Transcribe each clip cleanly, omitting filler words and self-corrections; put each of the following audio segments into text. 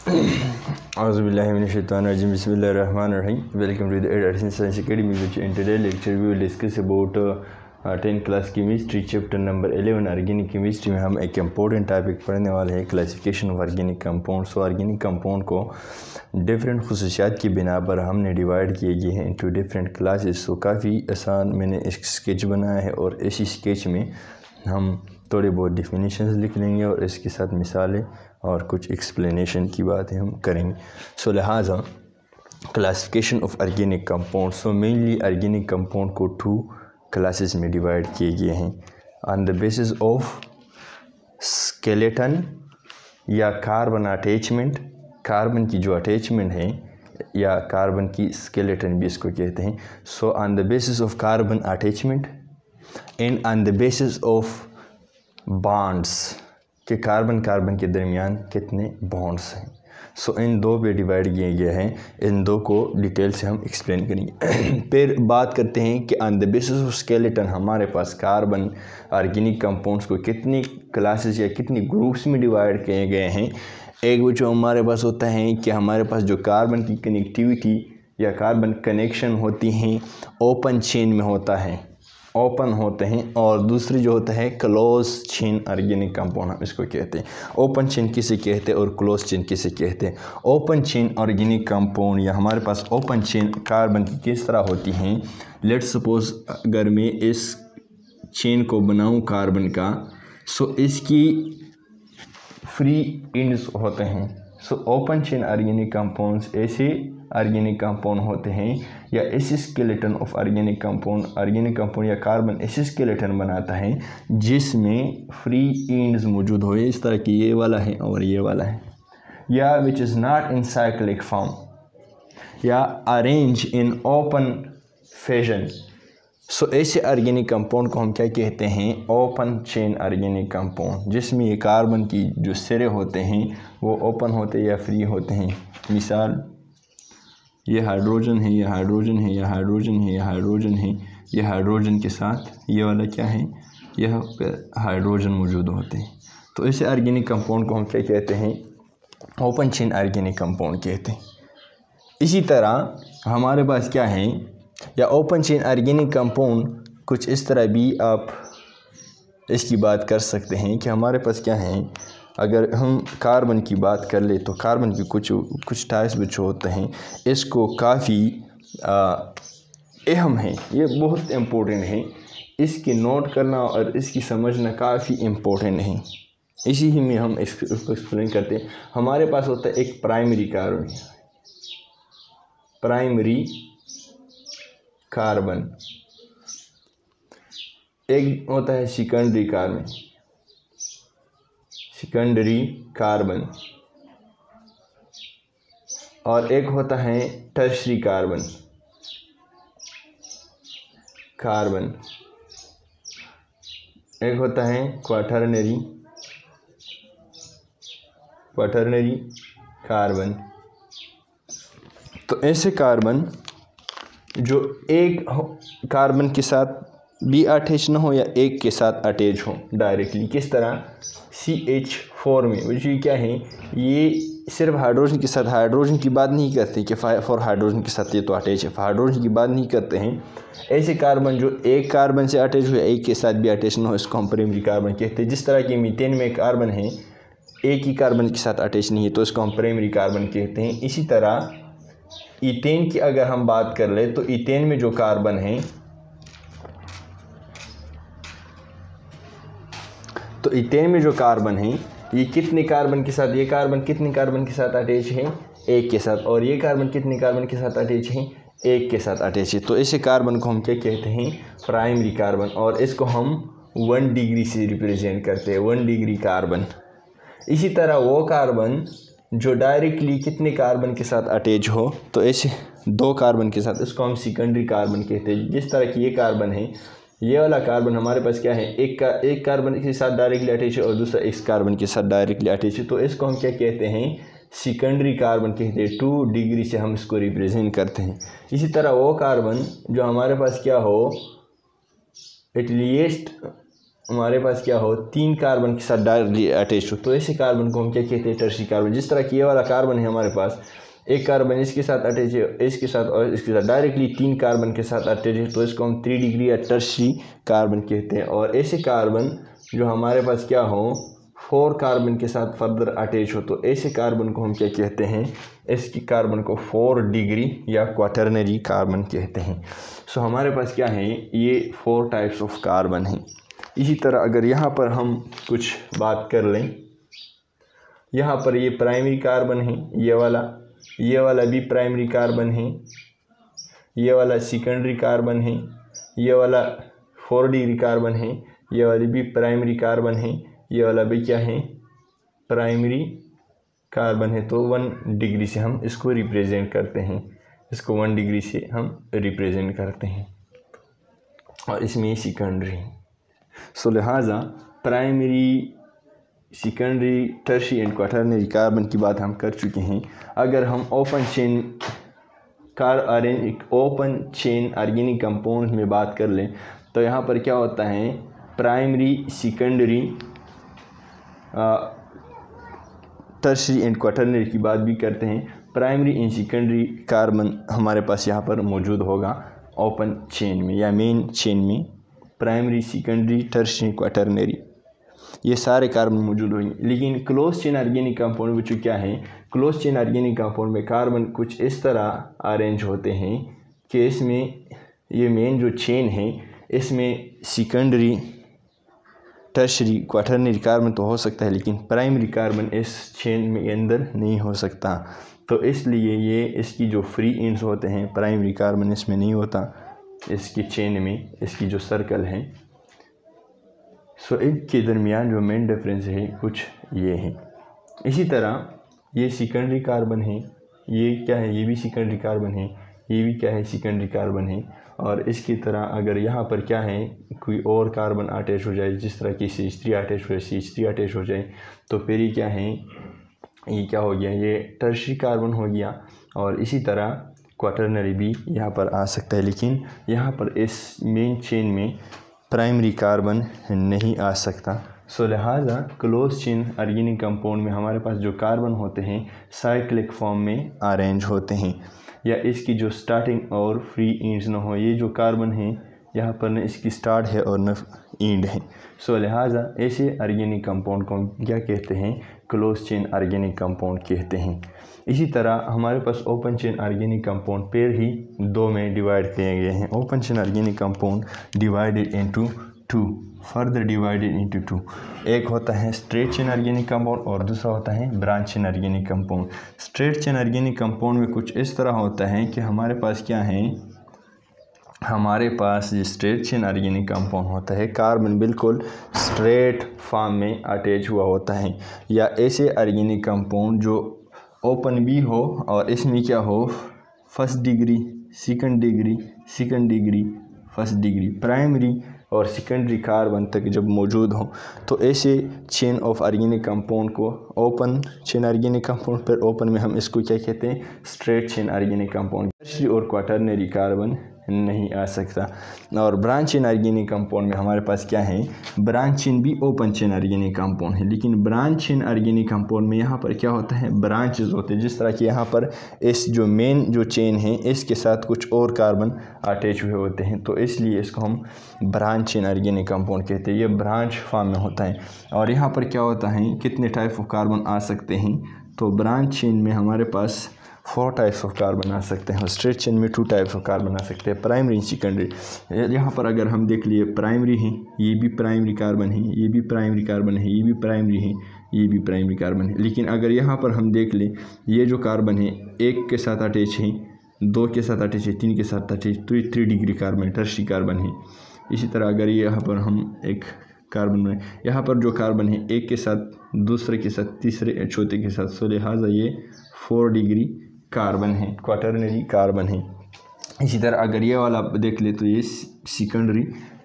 Auzubillahiminash-shaytanir-rajim. Bismillahir-rahmanir-rahim. Welcome to the Edison Science Academy, which in today's lecture we will discuss about 10th class chemistry chapter number 11 organic chemistry में हम एक important topic पढ़ने वाले हैं, classification of organic compound. So organic compound को different खसूसियात की बिना पर हमने डिवाइड किए गए हैं इनटू डिफरेंट क्लासेस। सो काफ़ी आसान मैंने एक स्केच बनाया है और इसी स्केच में हम थोड़ी बहुत डिफिनीशंस लिख लेंगे और इसके साथ मिसालें और कुछ एक्सप्लेनेशन की बातें हम करेंगे। सो लिहाजा classification of organic compound. So mainly organic compound को 2 क्लासेस में डिवाइड किए गए हैं on the basis of skeleton या कार्बन अटैचमेंट। कार्बन की जो अटैचमेंट है या कार्बन की स्केलेटन भी इसको कहते हैं। So on the basis of carbon attachment and on the basis of bonds के कार्बन के दरमियान कितने बॉन्ड्स हैं। सो इन 2 पे डिवाइड किए गए हैं। इन 2 को डिटेल से हम एक्सप्लेन करेंगे। फिर बात करते हैं कि on the basis of skeleton हमारे पास कार्बन ऑर्गेनिक कंपाउंड्स को कितनी क्लासेस या कितनी ग्रुप्स में डिवाइड किए गए हैं। एक वो जो हमारे पास होता है कि हमारे पास जो कार्बन की कनेक्टिविटी या कार्बन कनेक्शन होती हैं ओपन चेन में होता है, ओपन होते हैं, और दूसरी जो होता है क्लोज चेन ऑर्गेनिक कंपाउंड हम इसको कहते हैं। ओपन चेन किसे कहते हैं और क्लोज चेन किसे कहते हैं। ओपन चेन ऑर्गेनिक कंपाउंड या हमारे पास ओपन चेन कार्बन की किस तरह होती हैं। लेट्स सपोज अगर मैं इस चेन को बनाऊं कार्बन का, सो इसकी फ्री एंड्स होते हैं। So open chain organic compounds ऐसे ऑर्गेनिक कंपाउंड होते हैं या ऐसे स्केलेटन ऑफ ऑर्गेनिक कंपाउंड या कार्बन ऐसे स्केलेटन बनाता है जिसमें फ्री एंड्स मौजूद हो। इस तरह की ये वाला है और ये वाला है, या which is not in cyclic form या अरेंज इन ओपन फैशन। सो ऐसे ऑर्गेनिक कंपाउंड को हम क्या कहते हैं, ओपन चेन ऑर्गेनिक कंपाउंड, जिसमें ये कार्बन की जो सिरे होते हैं वो ओपन होते या फ्री होते हैं। मिसाल ये हाइड्रोजन है, ये हाइड्रोजन है, ये हाइड्रोजन है, ये हाइड्रोजन है, ये हाइड्रोजन के साथ ये वाला क्या है, यह हाइड्रोजन मौजूद होते हैं। तो ऐसे ऑर्गेनिक कंपाउंड को हम क्या कहते हैं, ओपन चेन ऑर्गेनिक कंपाउंड कहते हैं। इसी तरह हमारे पास क्या है, या ओपन चेन ऑर्गेनिक कंपाउंड कुछ इस तरह भी आप इसकी बात कर सकते हैं कि हमारे पास क्या है, अगर हम कार्बन की बात कर ले तो कार्बन की कुछ टाइप्स जो होते हैं इसको काफ़ी अहम है, ये बहुत इम्पोर्टेंट है। इसकी नोट करना और इसकी समझना काफ़ी इम्पोर्टेंट है। इसी ही में हम इसको एक्सप्लेन करते हैं। हमारे पास होता है एक प्राइमरी कार्बन, एक होता है सेकेंडरी कार्बन, और एक होता है टर्शरी कार्बन, एक होता है क्वाटरनरी कार्बन। तो ऐसे कार्बन जो एक कार्बन के साथ भी अटैच ना हो या एक के साथ अटैच हो डायरेक्टली, किस तरह CH4 में, वो क्या है, ये सिर्फ हाइड्रोजन के साथ, हाइड्रोजन की बात नहीं करते कि 4 हाइड्रोजन के साथ ये तो अटैच है, हाइड्रोजन की बात नहीं करते हैं। ऐसे कार्बन जो एक कार्बन से अटैच हो, एक के साथ भी अटैच ना हो, इसको हम प्राइमरी कार्बन कहते हैं। जिस तरह कि मीथेन में कार्बन है एक ही कार्बन के साथ अटैच नहीं है तो इसको हम प्राइमरी कार्बन कहते हैं। इसी तरह ईथेन की अगर हम बात कर ले तो ईथेन में जो कार्बन है, तो ईथेन में जो कार्बन है ये कितने कार्बन के साथ, ये कार्बन कितने कार्बन के साथ अटैच है, एक के साथ, और ये कार्बन कितने कार्बन के साथ अटैच है, एक के साथ अटैच है। तो ऐसे कार्बन को हम क्या कहते हैं, प्राइमरी कार्बन, और इसको हम 1 डिग्री से रिप्रेजेंट करते हैं, 1 डिग्री कार्बन। इसी तरह वो कार्बन जो डायरेक्टली कितने कार्बन के साथ अटैच हो, तो ऐसे 2 कार्बन के साथ, इसको हम सेकेंडरी कार्बन कहते हैं। जिस तरह की ये कार्बन है, ये वाला कार्बन हमारे पास क्या है, एक कार्बन के साथ डायरेक्टली अटैच है और दूसरा एक कार्बन के साथ डायरेक्टली अटैच है, तो इसको हम क्या कहते हैं, सेकेंडरी कार्बन कहते हैं। 2 डिग्री से हम इसको रिप्रेजेंट करते हैं। इसी तरह वो कार्बन जो हमारे पास क्या हो, एटलीस्ट हमारे पास क्या हो 3 कार्बन के साथ डायरेक्टली अटैच हो तो ऐसे कार्बन को हम क्या कहते हैं, टर्शियरी कार्बन। जिस तरह कि ये वाला कार्बन है हमारे पास, एक कार्बन इसके साथ अटैच है, इसके साथ और इसके साथ डायरेक्टली 3 कार्बन के साथ अटैच है तो इसको हम 3 डिग्री या टर्शियरी कार्बन कहते हैं। और ऐसे कार्बन जो हमारे पास क्या हो 4 कार्बन के साथ फर्दर अटैच हो तो ऐसे कार्बन को हम क्या कहते हैं, इसकी कार्बन को 4 डिग्री या क्वाटरनरी कार्बन कहते हैं। सो हमारे पास क्या है, ये 4 टाइप्स ऑफ कार्बन हैं। इसी तरह अगर यहाँ पर हम कुछ बात कर लें, यहाँ पर ये प्राइमरी कार्बन है, ये वाला भी प्राइमरी कार्बन है, ये वाला सेकेंडरी कार्बन है, ये वाला 4 डिग्री कार्बन है, ये वाली भी प्राइमरी कार्बन है, ये वाला भी क्या है, प्राइमरी कार्बन है। तो 1 डिग्री से हम इसको रिप्रेजेंट करते हैं, इसको 1 डिग्री से हम रिप्रेजेंट करते हैं और इसमें सेकेंडरी। सो लिहाजा primary, secondary, tertiary and quaternary carbon की बात हम कर चुके हैं। अगर हम ओपन चेन ऑर्गेनिक कंपाउंड में बात कर लें तो यहाँ पर क्या होता है, primary, secondary, tertiary and quaternary की बात भी करते हैं। प्राइमरी एंड सेकेंडरी कार्बन हमारे पास यहाँ पर मौजूद होगा ओपन चेन में या मेन चेन में। प्राइमरी, सेकेंडरी, टर्शियरी, क्वाटरनरी ये सारे कार्बन मौजूद होंगे। लेकिन क्लोज चेन ऑर्गेनिक कंपाउंड में जो क्या है, क्लोज चेन ऑर्गेनिक कंपाउंड में कार्बन कुछ इस तरह अरेंज होते हैं कि इसमें ये मेन जो चेन है इसमें सेकेंडरी, टर्शियरी, क्वाटरनरी कार्बन तो हो सकता है लेकिन प्राइमरी कार्बन इस चेन में अंदर नहीं हो सकता। तो इसलिए ये इसकी जो फ्री एंड्स होते हैं, प्राइमरी कार्बन इसमें नहीं होता, इसकी चेन में इसकी जो सर्कल है। सो इनके दरमियान जो मेन डिफरेंस है कुछ ये है। इसी तरह ये सेकेंडरी कार्बन है, ये क्या है, ये भी सेकेंडरी कार्बन है, ये भी क्या है, सेकेंडरी कार्बन है। और इसकी तरह अगर यहाँ पर क्या है, कोई और कार्बन अटैच हो जाए, जिस तरह की CH3 अटैच हो जाए, CH3 अटैच हो जाए तो फिर ये क्या है, ये क्या हो गया, ये टर्शियरी कार्बन हो गया। और इसी तरह क्वाटरनरी भी यहाँ पर आ सकता है, लेकिन यहाँ पर इस मेन चेन में प्राइमरी कार्बन नहीं आ सकता। सो लिहाजा क्लोज चेन ऑर्गेनिक कंपाउंड में हमारे पास जो कार्बन होते हैं साइक्लिक फॉर्म में अरेंज होते हैं, या इसकी जो स्टार्टिंग और फ्री एंड्स ना हो। ये जो कार्बन है यहाँ पर न इसकी स्टार्ट है और न एंड है। सो लिहाजा ऐसे ऑर्गेनिक कंपाउंड को क्या कहते हैं, क्लोज चेन ऑर्गेनिक कंपाउंड कहते हैं। इसी तरह हमारे पास ओपन चेन ऑर्गेनिक कंपाउंड पेड़ ही 2 में डिवाइड किए गए हैं। Open chain organic compound divided into 2, further divided into 2। एक होता है स्ट्रेट चेन ऑर्गेनिक कंपाउंड और दूसरा होता है branch chain organic compound. Straight chain organic compound में कुछ इस तरह होता है कि हमारे पास क्या है, हमारे पास ये स्ट्रेट चेन ऑर्गेनिक कंपाउंड होता है, कार्बन बिल्कुल स्ट्रेट फॉर्म में अटैच हुआ होता है। या ऐसे ऑर्गेनिक कंपाउंड जो ओपन भी हो और इसमें क्या हो, first degree, second degree, second degree, first degree, primary और सेकेंडरी कार्बन तक जब मौजूद हो तो ऐसे चेन ऑफ ऑर्गेनिक कंपाउंड को ओपन चेन ऑर्गेनिक कंपाउंड पर ओपन में हम इसको क्या कहते हैं, straight chain organic compound. Tertiary और क्वाटरनरी कार्बन नहीं आ सकता। और ब्रांच चेन ऑर्गेनिक कंपाउंड में हमारे पास क्या है, ब्रांच चेन भी ओपन चेन ऑर्गेनिक कंपाउंड है, लेकिन ब्रांच चेन ऑर्गेनिक कंपाउंड में यहाँ पर क्या होता है, ब्रांचेस होते हैं। जिस तरह कि यहाँ पर इस जो मेन जो चेन है इसके साथ कुछ और कार्बन अटैच हुए होते हैं, तो इसलिए इसको हम ब्रांच चेन ऑर्गेनिक कंपाउंड कहते हैं। ये ब्रांच फॉर्म में होता है। और यहाँ पर क्या होता है, कितने टाइप ऑफ कार्बन आ सकते हैं, तो ब्रांच चेन में हमारे पास 4 टाइप्स ऑफ कार्बन आ सकते हैं, स्ट्रेट चेन में 2 टाइप्स ऑफ कार्बन आ सकते हैं, प्राइमरी सेकेंडरी। यहाँ पर अगर हम देख लिए प्राइमरी है, ये भी प्राइमरी कार्बन है, ये भी प्राइमरी कार्बन है, ये भी प्राइमरी है, ये भी प्राइमरी कार्बन है। लेकिन अगर यहाँ पर हम देख लें, ये जो कार्बन है 1 के साथ अटैच है, 2 के साथ अटैच है, 3 के साथ अटैच, तो ये 3 डिग्री कार्बन टर्शियरी कार्बन है। इसी तरह अगर यहाँ पर हम एक कार्बन में, यहाँ पर जो कार्बन है 1 के साथ, दूसरे के साथ, तीसरे चौथे के साथ, सो लिहाजा ये 4 डिग्री कार्बन है, क्वाटरनरी कार्बन है। इसी तरह अगर ये वाला देख ले तो ये सेकेंडरी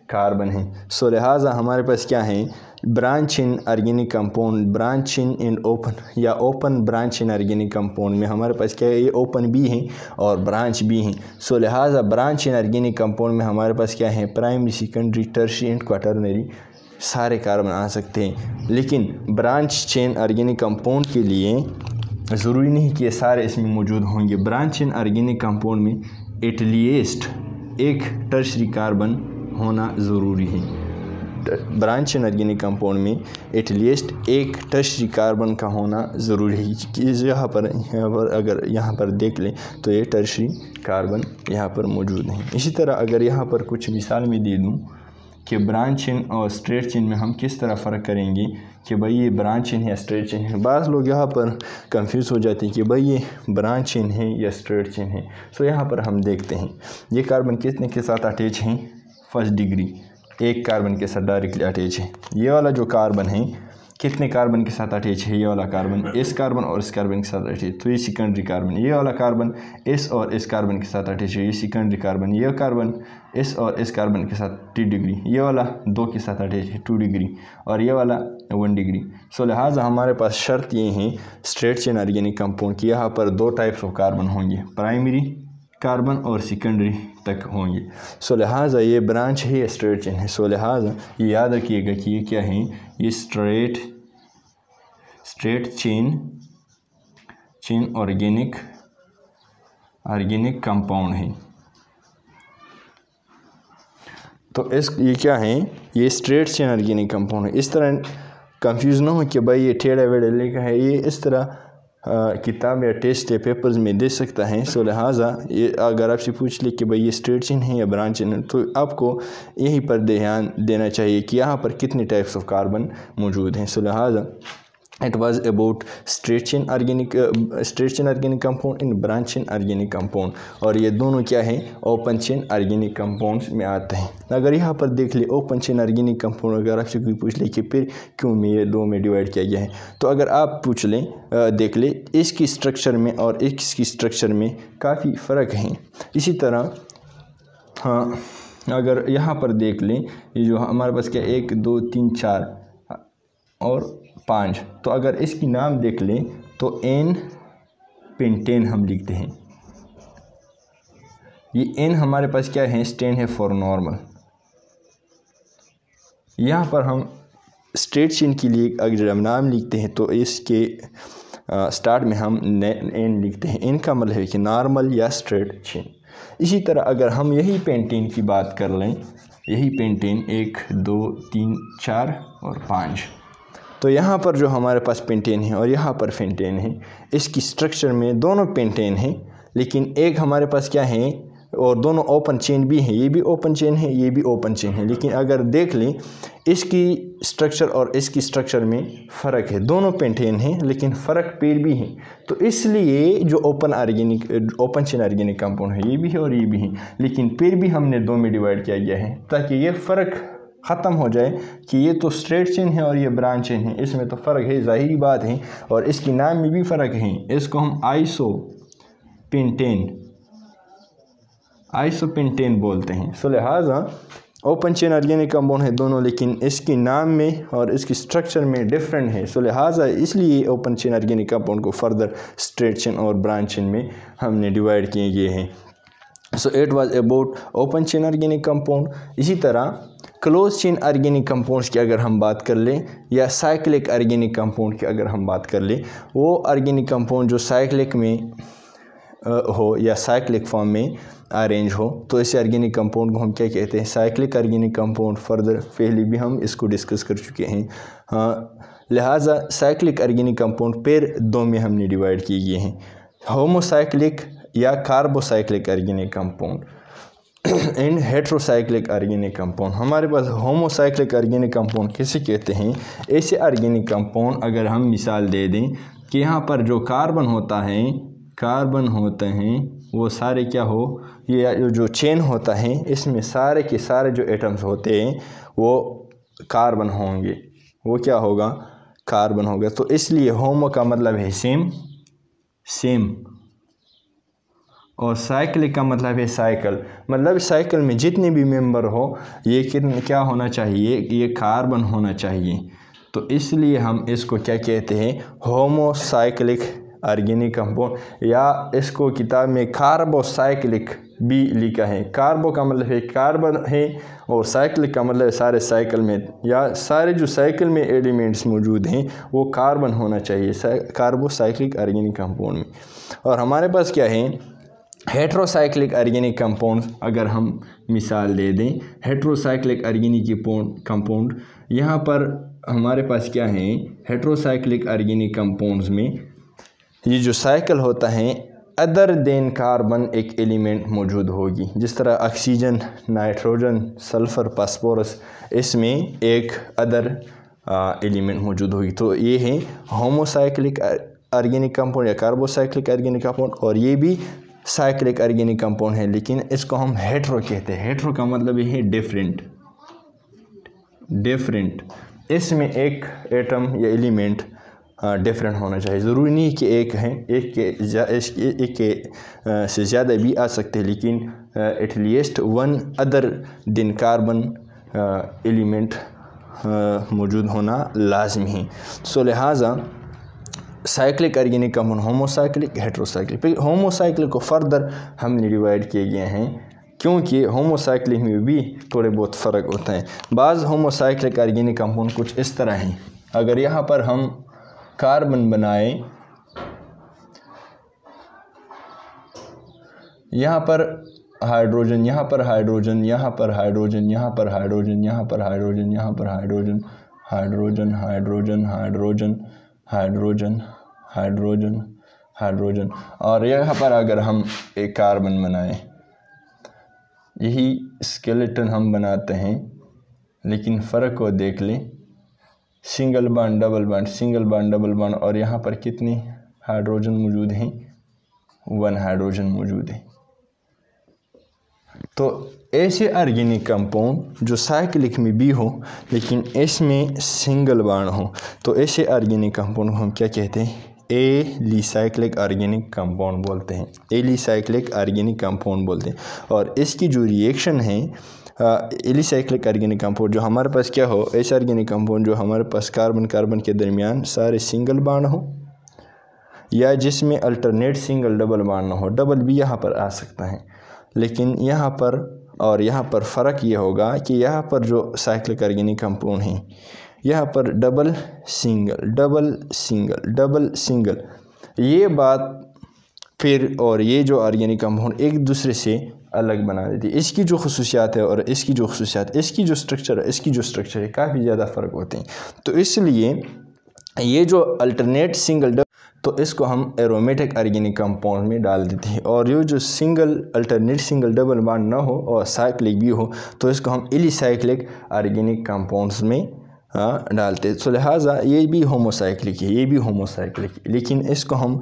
कार्बन है। सो लिहाजा हमारे पास क्या है, branch in organic compound, branch in and open या open branch in organic compound में हमारे पास क्या है, ये ओपन भी है और ब्रांच भी है। सो लिहाजा ब्रांच इन ऑर्गेनिक कंपाउंड में हमारे पास क्या है, primary, secondary, tertiary and quaternary सारे कार्बन आ सकते हैं, लेकिन ब्रांच चेन ऑर्गेनिक कंपाउंड के लिए ज़रूरी नहीं कि ये सारे इसमें मौजूद होंगे। ब्रांच चेन ऑर्गेनिक कंपाउंड में एटलीस्ट एक टर्शरी कार्बन होना ज़रूरी है। ब्रांच चेन ऑर्गेनिक कंपाउंड में एटलीस्ट एक टर्शरी कार्बन का होना ज़रूरी है कि यहाँ पर अगर यहाँ पर देख लें तो ये टर्शरी कार्बन यहाँ पर मौजूद नहीं। इसी तरह अगर यहाँ पर कुछ मिसाल में दे दूँ कि ब्रांच चेन और स्ट्रेट चेन में हम किस तरह फ़र्क करेंगे कि भाई ये ब्रांच चेन है या स्ट्रेट चेन है। बाज़ लोग यहाँ पर कंफ्यूज हो जाते हैं कि भाई ये ब्रांच चेन है या स्ट्रेट चेन है। सो यहाँ पर हम देखते हैं ये कार्बन कितने के साथ अटैच हैं, फर्स्ट डिग्री, एक कार्बन के साथ डायरेक्टली अटैच है। ये वाला जो कार्बन है कितने कार्बन के साथ अटैच है, ये वाला कार्बन इस कार्बन और इस कार्बन के साथ अटैच, तो ये सेकेंडरी कार्बन। ये वाला कार्बन इस और इस कार्बन के साथ अटैच है, ये सेकेंडरी कार्बन। ये कार्बन इस और इस कार्बन के साथ 3 डिग्री, ये वाला 2 के साथ अटैच है 2 डिग्री, और ये वाला 1 डिग्री। सो लिहाजा हमारे पास शर्त ये है स्ट्रेट चेन ऑर्गेनिक कंपाउंड की, यहाँ पर 2 टाइप्स ऑफ कार्बन होंगे, प्राइमरी कार्बन और सेकेंडरी तक होंगे। सो लिहाजा ये ब्रांच है या स्ट्रेट चेन है। सो लिहाजा ये याद रखिएगा कि ये क्या है, ये स्ट्रेट चेन ऑर्गेनिक कंपाउंड है। तो ये क्या है, ये स्ट्रेट चेन ऑर्गेनिक कंपाउंड है। इस तरह कंफ्यूज ना हो कि भाई ये टेढ़ा वेढ़ा लिखा है, ये इस तरह किताब या टेस्ट या पेपर्स में दे सकता है। सो लिहाजा ये अगर आपसे पूछ ले कि भाई ये स्ट्रेट चेन है या ब्रांच चेन है, तो आपको यहीं पर ध्यान देना चाहिए कि यहाँ पर कितने टाइप्स ऑफ कार्बन मौजूद हैं। सो लिहाजा it was about straight chain organic compound in branch chain organic compound, और ये दोनों क्या है, ओपन चेन ऑर्गेनिक कंपाउंड्स में आते हैं। अगर यहाँ पर देख ले ओपन चेन ऑर्गेनिक कंपाउंड, अगर आपसे कोई पूछ ले कि फिर क्यों में ये 2 में डिवाइड किया गया है, तो अगर आप पूछ लें देख ले इसकी स्ट्रक्चर में और इसकी स्ट्रक्चर में काफ़ी फ़र्क है। इसी तरह हाँ, अगर यहाँ पर देख लें ये जो हमारे पास क्या 1 2 3 4 और 5, तो अगर इसकी नाम देख लें तो N पेंटेन हम लिखते हैं। ये N हमारे पास क्या है, स्टैंड है फॉर नॉर्मल। यहाँ पर हम स्ट्रेट चेन के लिए अगर हम नाम लिखते हैं तो इसके स्टार्ट में हम N लिखते हैं। N का मतलब है कि नॉर्मल या स्ट्रेट चेन। इसी तरह अगर हम यही पेंटेन की बात कर लें, यही पेंटेन 1 2 3 4 और 5, तो यहाँ पर जो हमारे पास पेंटेन है और यहाँ पर फेंटेन है, इसकी स्ट्रक्चर में दोनों पेंटेन है, लेकिन एक हमारे पास क्या है, और दोनों ओपन चेन भी हैं, ये भी ओपन चेन है, ये भी ओपन चेन है। लेकिन अगर देख लें इसकी स्ट्रक्चर और इसकी स्ट्रक्चर में फ़र्क है, दोनों पेंटेन हैं लेकिन फ़र्क पेड़ भी हैं। तो इसलिए जो ओपन चेन ऑर्गेनिक कंपाउंड है, ये भी है और ये भी है, लेकिन फिर भी हमने 2 में डिवाइड किया गया है ताकि ये फ़र्क ख़त्म हो जाए कि ये तो स्ट्रेट चेन है और ये ब्रांच चेन है, इसमें तो फ़र्क है, ज़ाहिरी बात है, और इसकी नाम में भी फ़र्क है। इसको हम आइसोपेंटेन बोलते हैं। सो लिहाजा ओपन चेन ऑर्गेनिक कंपाउंड है दोनों, लेकिन इसकी नाम में और इसकी स्ट्रक्चर में डिफरेंट है। सो लिहाजा इसलिए ओपन चेन ऑर्गेनिक कंपाउंड को फर्दर स्ट्रेट चेन और ब्रांच चेन में हमने डिवाइड किए गए हैं। So it was about open chain organic compound. इसी तरह क्लोज चेन ऑर्गेनिक कंपाउंड्स की अगर हम बात कर लें या साइक्लिक ऑर्गेनिक कंपाउंड की अगर हम बात कर लें, वो ऑर्गेनिक कंपाउंड जो साइक्लिक में हो या साइक्लिक फॉर्म में अरेंज हो, तो ऐसे ऑर्गेनिक कंपाउंड को हम क्या कहते हैं, साइक्लिक ऑर्गेनिक कंपाउंड। फर्दर पहले भी हम इसको डिस्कस कर चुके हैं। लिहाजा साइक्लिक ऑर्गेनिक कंपाउंड फिर 2 में हमने डिवाइड किए गए हैं, होमोसाइक्लिक या carbocyclic organic compound and heterocyclic organic compound. हमारे पास होमोसाइक्लिक ऑर्गेनिक कंपाउंड किसे कहते हैं, ऐसे ऑर्गेनिक कंपाउंड अगर हम मिसाल दे दें कि यहाँ पर जो कार्बन होते हैं वो सारे क्या हो, ये जो चेन होता है इसमें सारे के सारे जो एटम्स होते हैं वो कार्बन होंगे, वो क्या होगा, कार्बन होगा। तो इसलिए होमो का मतलब है सेम और साइक्लिक का मतलब है साइकिल, मतलब साइकिल में जितने भी मेंबर हो ये क्या होना चाहिए, ये कार्बन होना चाहिए। तो इसलिए हम इसको क्या कहते हैं, होमोसाइक्लिक ऑर्गेनिक कंपाउंड, या इसको किताब में कार्बोसाइक्लिक भी लिखा है। कार्बो का मतलब है कार्बन है और साइक्लिक का मतलब है सारे साइकिल में या सारे जो साइकिल में एलिमेंट्स मौजूद हैं वो कार्बन होना चाहिए कार्बोसाइक्लिक ऑर्गेनिक कंपाउंड में। और हमारे पास क्या है, हेट्रोसाइक्लिक ऑर्गेनिक कंपाउंड। अगर हम मिसाल दे दें हेट्रोसाइक्लिक ऑर्गेनिक कंपाउंड, यहाँ पर हमारे पास क्या है, हेट्रोसाइक्लिक ऑर्गेनिक कंपाउंड्स में ये जो साइकिल होता है अदर देन कार्बन एक एलिमेंट मौजूद होगी। जिस तरह ऑक्सीजन, नाइट्रोजन, सल्फ़र, फास्फोरस, इसमें एक अदर एलिमेंट मौजूद होगी। तो ये है होमोसाइक्लिक ऑर्गेनिक कंपाउंड या कार्बोसाइक्लिक ऑर्गेनिक कंपाउंड, और ये भी साइक्लिक ऑर्गेनिक कंपाउंड है, लेकिन इसको हम हेट्रो कहते हैं। हेट्रो का मतलब ये है डिफरेंट। इसमें एक एटम या एलिमेंट डिफरेंट होना चाहिए। ज़रूरी नहीं कि एक है, एक के से ज़्यादा भी आ सकते हैं, लेकिन एटलीस्ट वन अदर दिन कार्बन एलिमेंट मौजूद होना लाजमी है। सो लिहाजा cyclic organic compound homocyclic, heterocyclic. फिर होमोसाइक्लिक को फर्दर हमने डिवाइड किए गए हैं क्योंकि होमोसाइक्लिक में भी थोड़े बहुत फ़र्क होता है। बाज़ होमोसाइक्लिक ऑर्गेनिक कंपाउंड कुछ इस तरह हैं। अगर यहाँ पर हम कार्बन बनाए, यहाँ पर हाइड्रोजन, यहाँ पर हाइड्रोजन, यहाँ पर हाइड्रोजन, यहाँ पर हाइड्रोजन, यहाँ पर हाइड्रोजन, यहाँ पर hydrogen, hydrogen, hydrogen, hydrogen, hydrogen, hydrogen, hydrogen, और यहाँ पर अगर हम एक कार्बन बनाए, यही स्केलेटन हम बनाते हैं, लेकिन फ़र्क को देख लें, single bond, double bond, single bond, double bond, और यहाँ पर कितने हाइड्रोजन मौजूद हैं, 1 हाइड्रोजन मौजूद है। तो ऐसे ऑर्गेनिक कंपाउंड जो साइक्लिक में भी हो लेकिन इसमें सिंगल बॉन्ड हो, तो ऐसे ऑर्गेनिक कंपाउंड हम क्या कहते हैं, एलिसाइक्लिक ऑर्गेनिक कंपाउंड बोलते हैं। एलिसाइक्लिक ऑर्गेनिक कंपाउंड बोलते हैं। और इसकी जो रिएक्शन है एलिसाइक्लिक ऑर्गेनिक कंपाउंड, जो हमारे पास क्या हो, ऐसे ऑर्गेनिक कंपाउंड जो हमारे पास कार्बन कार्बन के दरमियान सारे सिंगल बॉन्ड हो, या जिसमें अल्टरनेट सिंगल डबल बॉन्ड ना हो। डबल भी यहाँ पर आ सकता है, लेकिन यहाँ पर और यहाँ पर फ़र्क ये होगा कि यहाँ पर जो साइक्लिक ऑर्गेनिक कंपाउंड है, यहाँ पर double single, double single, double single, ये बात फिर और ये जो ऑर्गेनिक कंपाउंड एक दूसरे से अलग बना देती है। इसकी जो खसूसियात है और इसकी जो खसूसियात, इसकी जो स्ट्रक्चर है, इसकी जो स्ट्रक्चर है, काफ़ी ज़्यादा फ़र्क होते हैं। तो इसलिए ये जो अल्टरनेट सिंगल डबल, तो इसको हम एरोमेटिक ऑर्गेनिक कंपाउंड में डाल देते हैं। और ये जो single alternate single double bond ना हो और साइक्लिक भी हो, तो इसको हम एलिसाइक्लिक ऑर्गेनिक कंपाउंड्स में डालते हैं। तो लिहाजा ये भी होमोसाइक्लिक है, ये भी होमोसाइक्लिक है, लेकिन इसको हम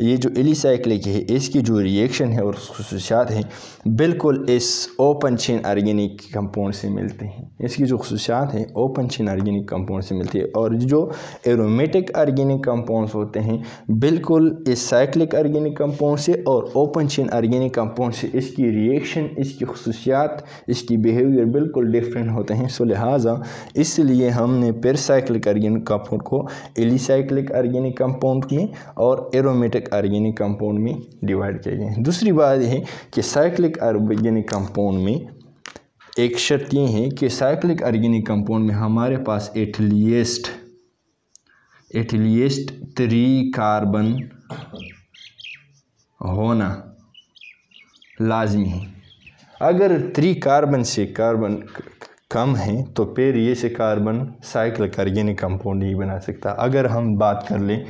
ये जो एलिसाइक्लिक है इसकी जो रिएक्शन है और खसूसियात हैं बिल्कुल इस ओपन चेन ऑर्गेनिक कंपाउंड से मिलते हैं। इसकी जो खसूसियात हैं ओपन चेन ऑर्गेनिक कंपाउंड से मिलती है। और जो एरोमेटिक ऑर्गेनिक कंपाउंड्स होते हैं बिल्कुल इस साइक्लिक ऑर्गेनिक कंपाउंड से और ओपन चेन ऑर्गेनिक कंपाउंड से इसकी रिएक्शन, इसकी खसूसियात, इसकी बिहेवियर बिल्कुल डिफरेंट होते हैं। सो लिहाजा इसलिए हमने पेरसाइक्लिक ऑर्गेनिक कंपाउंड को एलिसाइक्लिक ऑर्गेनिक कंपाउंड में और एरोमेटिक ऑर्गेनिक कंपाउंड में डिवाइड किया गया है। दूसरी बात है कि साइक्लिक ऑर्गेनिक कंपाउंड में एक शर्त ये है कि साइक्लिक ऑर्गेनिक कंपाउंड में हमारे पास एटलीस्ट 3 कार्बन होना लाजमी है। अगर 3 कार्बन से कार्बन कम है तो फिर ये से कार्बन साइक्लिक ऑर्गेनिक कंपाउंड नहीं बना सकता। अगर हम बात कर लें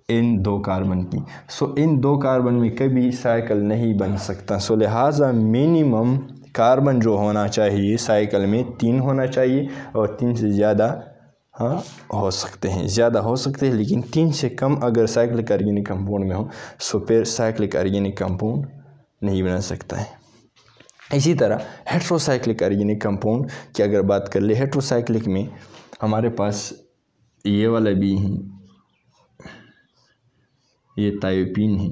इन 2 कार्बन की, सो इन 2 कार्बन में कभी साइकिल नहीं बन सकता। सो लिहाजा मिनिमम कार्बन जो होना चाहिए साइकिल में 3 होना चाहिए, और 3 से ज़्यादा हो सकते हैं, ज़्यादा हो सकते हैं, लेकिन 3 से कम अगर साइक्लिक ऑर्गेनिक कंपाउंड में हो सो फिर साइक्लिक ऑर्गेनिक कंपाउंड नहीं बना सकता है। इसी तरह हेट्रोसाइक्लिक ऑर्गेनिक कंपाउंड की अगर बात कर ले, हेट्रोसाइक्लिक में हमारे पास ये वाला भी है, ये थायोपीन है।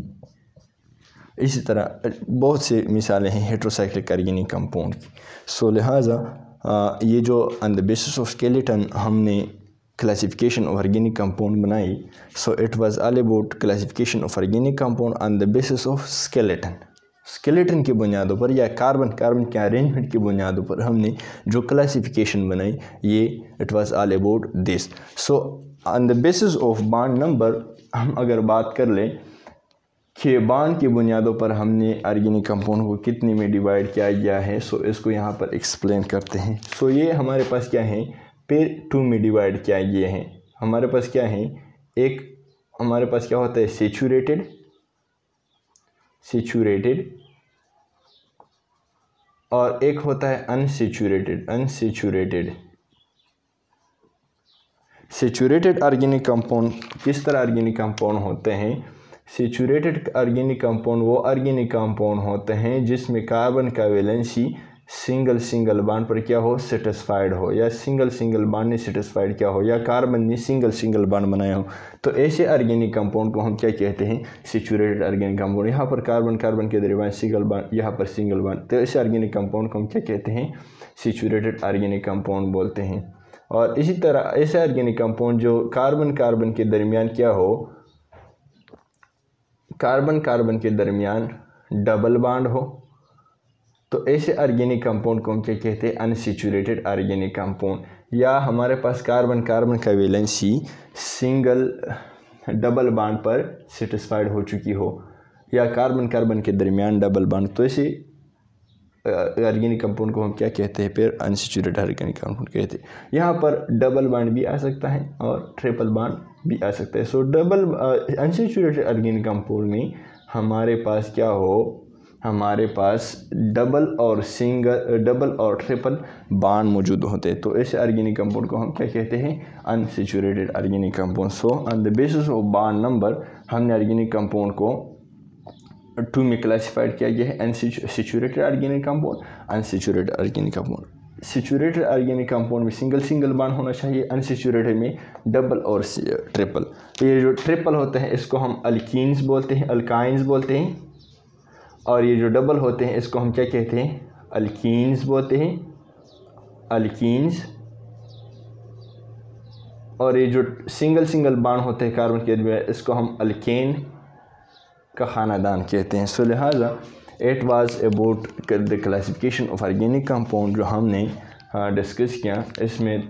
इसी तरह बहुत से मिसालें हैं हेट्रोसाइक्लिक ऑर्गेनिक कंपाउंड की। सो लिहाजा ये जो on the basis of skeleton हमने classification of organic compound बनाई, so it was all about classification of organic compound on the basis of skeleton की बुनियादों पर या कार्बन के अरेंजमेंट की बुनियादों पर हमने जो क्लासिफिकेशन बनाई ये it was all about this. So on the basis of bond number हम अगर बात कर लें कि बॉन्ड की बुनियादों पर हमने ऑर्गेनिक कंपाउंड को कितने में डिवाइड किया गया है, सो इसको यहाँ पर एक्सप्लेन करते हैं. सो ये हमारे पास क्या है, पेयर 2 में डिवाइड किया गया है. हमारे पास क्या है, एक हमारे पास क्या होता है सेचूरेटेड और एक होता है अनसेचूरेटेड. सेचूरेटेड ऑर्गेनिक कंपाउंड किस तरह ऑर्गेनिक कंपाउंड होते हैं, सेचूरेटेड ऑर्गेनिक कंपाउंड वो ऑर्गेनिक कंपाउंड होते हैं जिसमें कार्बन का वैलेंसी सिंगल बॉन्ड पर क्या हो, सेटिस्फाइड हो, या सिंगल बॉन्ड ने सेटिस्फाइड क्या हो, या कार्बन ने सिंगल बॉन्ड बनाया हो. तो ऐसे ऑर्गेनिक कंपाउंड को हम क्या कहते हैं, सेचूरेटेड ऑर्गेनिक कंपाउंड. यहाँ पर कार्बन के दरमियान सिंगल बॉन्ड, यहाँ पर सिंगल बॉन्ड, तो ऐसे ऑर्गेनिक कंपाउंड को हम क्या कहते हैं, सेचूरेटेड ऑर्गेनिक कंपाउंड बोलते हैं. और इसी तरह ऐसे ऑर्गेनिक कंपाउंड जो कार्बन के दरमियान क्या हो, कार्बन के दरमियान डबल बॉन्ड हो, तो ऐसे ऑर्गेनिक कंपाउंड को हम क्या कहते हैं, अनसेचूरेटेड ऑर्गेनिक कंपाउंड. या हमारे पास कार्बन का वैलेंसी डबल बॉन्ड पर सेटिस्फाइड हो चुकी हो, या कार्बन के दरमियान डबल बॉन्ड, तो ऐसे ऑर्गेनिक कंपाउंड को हम क्या कहते हैं, फिर अनसेचूरेटेड ऑर्गेनिक कंपाउंड कहते हैं. यहाँ पर डबल बॉन्ड भी आ सकता है और ट्रिपल बॉन्ड भी आ सकता है. सो अनसेचूरेटेड ऑर्गेनिक कंपाउंड में हमारे पास क्या हो, हमारे पास डबल और ट्रिपल बॉन्ड मौजूद होते हैं. तो ऐसे ऑर्गेनिक कंपाउंड को हम क्या कहते हैं, unsaturated organic compound. So on the basis of bond number हमने ऑर्गेनिक कंपाउंड को 2 में क्लासिफाइड किया गया है, saturated organic compound, unsaturated organic compound. Saturated organic compound में सिंगल बॉन्ड होना चाहिए, अनसेचूरेटेड में डबल और ट्रिपल. ये जो ट्रिपल होते हैं इसको हम अल्कीन्स बोलते हैं, और ये जो डबल होते हैं इसको हम क्या कहते हैं, अल्कीन्स बोलते हैं, और ये जो सिंगल बॉन्ड होते हैं कार्बन के दरमियान इसको हम अल्केन का खानादान कहते हैं. सो लिहाजा it was about the classification of organic compound जो हमने डिस्कस किया. इसमें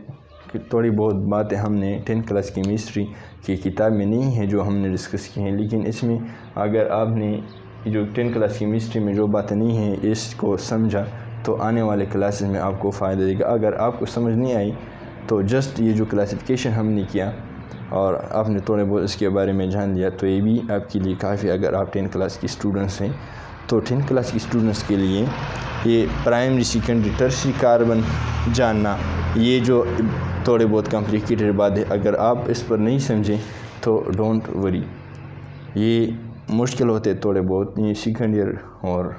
थोड़ी बहुत बातें हमने 10th क्लास केमिस्ट्री की किताब में नहीं है जो हमने डिस्कस की हैं, लेकिन इसमें अगर आपने जो 10th क्लास केमिस्ट्री में जो बातें नहीं हैं इसको समझा तो आने वाले क्लासेस में आपको फ़ायदा देगा. अगर आपको समझ नहीं आई तो जस्ट ये जो क्लासिफिकेशन हमने किया और आपने थोड़े बहुत इसके बारे में जान लिया तो ये भी आपके लिए काफ़ी. अगर आप 10th क्लास की स्टूडेंट्स हैं तो 10th क्लास की स्टूडेंट्स के लिए ये प्राइमरी सेकेंडरी टर्शियरी कार्बन जानना ये जो थोड़े बहुत कॉम्प्लिकेटेड बात है, अगर आप इस पर नहीं समझें तो डोंट वरी, ये मुश्किल होते हैं थोड़े बहुत. ये सेकेंड ईयर और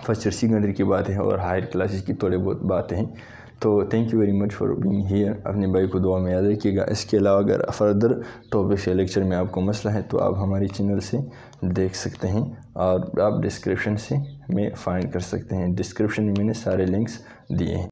फर्स्ट ईयर सेकेंड ईयर की बातें हैं और हायर क्लासेस की थोड़े बहुत बातें हैं. तो thank you very much for being here. अपने भाई को दुआ में याद रखिएगा. इसके अलावा अगर फर्दर टॉपिक्स या लेक्चर में आपको मसला है तो आप हमारे चैनल से देख सकते हैं और आप डिस्क्रिप्शन से में फाइंड कर सकते हैं. डिस्क्रिप्शन में मैंने सारे लिंक्स दिए हैं.